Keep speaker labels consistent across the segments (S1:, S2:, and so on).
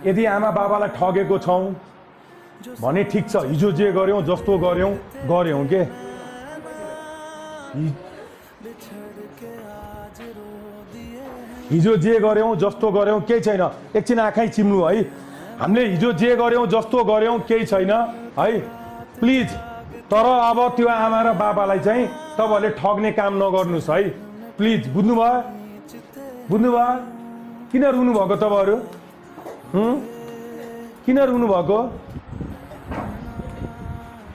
S1: यदि आमा बाबालाई ठगेको छौँ भने ठिक छ, हिजो जे गर्यौँ जस्तो गर्यौँ के हिजो जे गर्यौँ जस्तो गर्यौँ केही छैन। एकछिन आँखै चिम्नु है। हामीले हिजो जे गर्यौँ जस्तो गर्यौँ केही छैन है, प्लिज। तर अब त्यो आमा र बाबालाई चाहिँ तपाईँहरूले ठग्ने काम नगर्नुहोस् है, प्लिज। बुझ्नुभयो? किन रुनु भएको तपाईँहरू? किन रुनु भएको?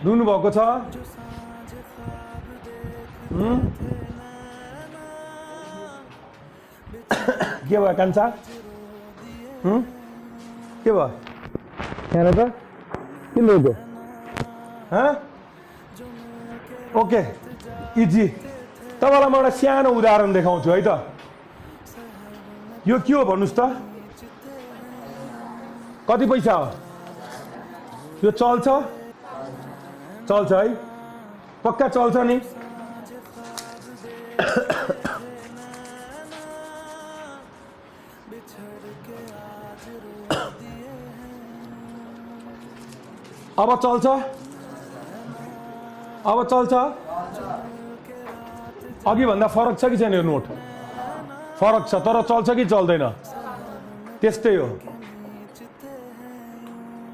S1: रुनु भएको छ? के भयो कान्छा? के भयो यहाँ त? किन रोक्यो? Okay easy. तपाईँलाई म एउटा सानो उदाहरण देखाउँछु है त। यो के हो भन्नुहोस् त? कति पैसा हो? यो चल्छ है? पक्का चल्छ नि? अब चल्छ? अघि भन्दा फरक छ कि छैन यो नोट? फरक छ, तर चल्छ कि चल्दैन? त्यस्तै हो।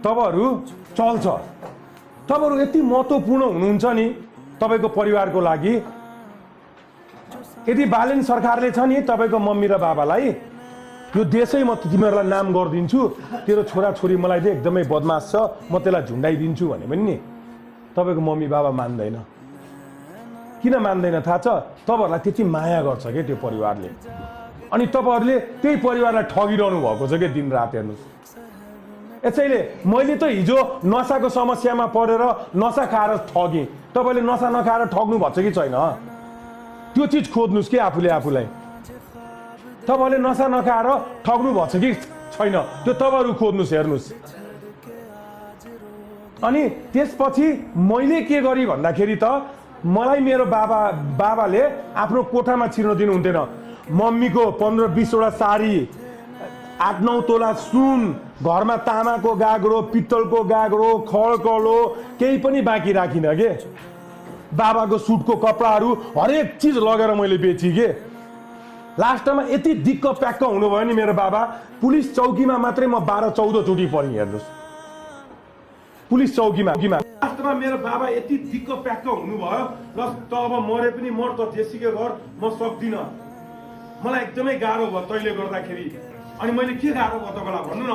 S1: तपाईहरु चल्छ। तपाईहरु यति महत्त्वपूर्ण हुनुहुन्छ नि तपाईको परिवारको लागि। यदि बालेन सरकारले छ नि तपाईको मम्मी र बाबालाई यो देशै म तिमीहरुलाई नाम गर्दिन्छु, तेरो छोरा छोरी मलाई दे एकदमै बदमाश छ, म त्यसलाई झुन्डाइदिन्छु भने पनि नि तपाईको मम्मी बाबा मान्दैन। किन मान्दैन थाहा छ? तपाईहरुलाई त्यति माया गर्छ के त्यो परिवारले। अनि तपाईहरुले त्यही परिवारलाई ठगिरहनु भएको छ के दिन रात। हेर्नुस्, यसैले मैले त हिजो नसाको समस्यामा परेर नसा खाएर ठगे। तपाईले नसा नखाएर ठग्नु भएको छ कि छैन? त्यो चीज खोज्नुस् के आफूलाई। तपाईले नसा नखाएर ठग्नु भएको छ कि छैन त्यो तपाईहरु खोज्नुस्, हेर्नुस्। अनि त्यसपछि मैले के गरी भन्दाखेरि त मलाई मेरो बाबाले आफ्नो कोठामा छिर्न दिनु हुन्थेन। मम्मीको 15-20 वटा साडी, 8-9 तोला सुन, घरमा तामाको गाग्रो, पित्तलको गाग्रो, खड्कलो केही पनि बाँकी राखिन के। बाबाको सुटको कपडाहरू हरेक चीज लगेर मैले बेची के। लास्टमा यति दिक्क प्याक्क हुनुभयो नि मेरो बाबा, पुलिस चौकीमा मात्रै म 12-14 चोटि परेँ। हेर्नुस्, पुलिस चौकीमा। लास्टमा मेरो बाबा यति दिक्क प्याक्क हुनुभयो, ल त अब मरे पनि मर त, जेसुकै गर, म सक्दिन। मलाई एकदमै गाह्रो भयो तैले गर्दाखेरि। अनि मैले के गाह्रो भयो तपाईँलाई भन्नु न।